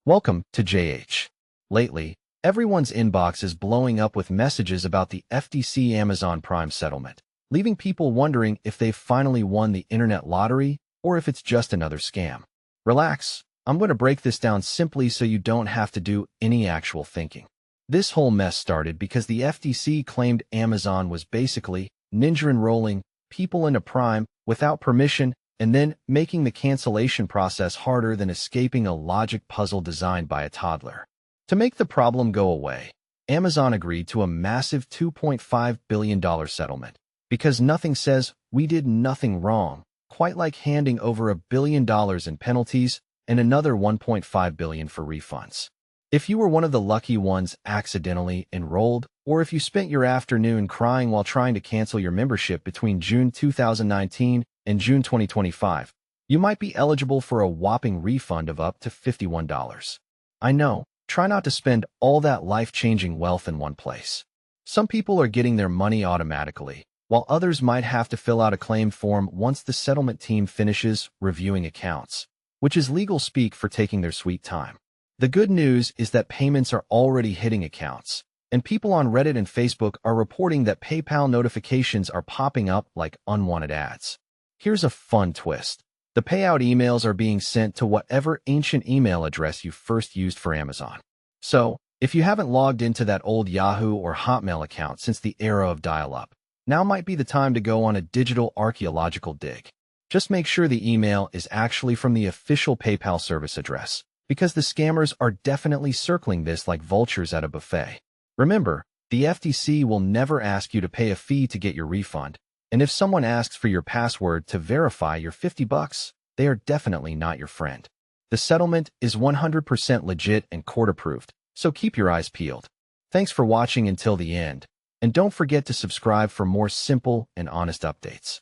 Welcome to JH. Lately, everyone's inbox is blowing up with messages about the FTC Amazon Prime settlement, leaving people wondering if they've finally won the internet lottery or if it's just another scam. Relax, I'm going to break this down simply so you don't have to do any actual thinking. This whole mess started because the FTC claimed Amazon was basically ninja enrolling people into Prime without permission and then making the cancellation process harder than escaping a logic puzzle designed by a toddler. To make the problem go away, Amazon agreed to a massive $2.5 billion settlement, because nothing says we did nothing wrong, quite like handing over $1 billion in penalties and another $1.5 billion for refunds. If you were one of the lucky ones accidentally enrolled, or if you spent your afternoon crying while trying to cancel your membership between June 2019 and June 2025, you might be eligible for a whopping refund of up to $51. I know, try not to spend all that life-changing wealth in one place. Some people are getting their money automatically, while others might have to fill out a claim form once the settlement team finishes reviewing accounts, which is legal speak for taking their sweet time. The good news is that payments are already hitting accounts, and people on Reddit and Facebook are reporting that PayPal notifications are popping up like unwanted ads. Here's a fun twist. The payout emails are being sent to whatever ancient email address you first used for Amazon. So, if you haven't logged into that old Yahoo or Hotmail account since the era of dial-up, now might be the time to go on a digital archaeological dig. Just make sure the email is actually from the official PayPal service address, because the scammers are definitely circling this like vultures at a buffet. Remember, the FTC will never ask you to pay a fee to get your refund, and if someone asks for your password to verify your $50, they are definitely not your friend. The settlement is 100% legit and court-approved, so keep your eyes peeled. Thanks for watching until the end, and don't forget to subscribe for more simple and honest updates.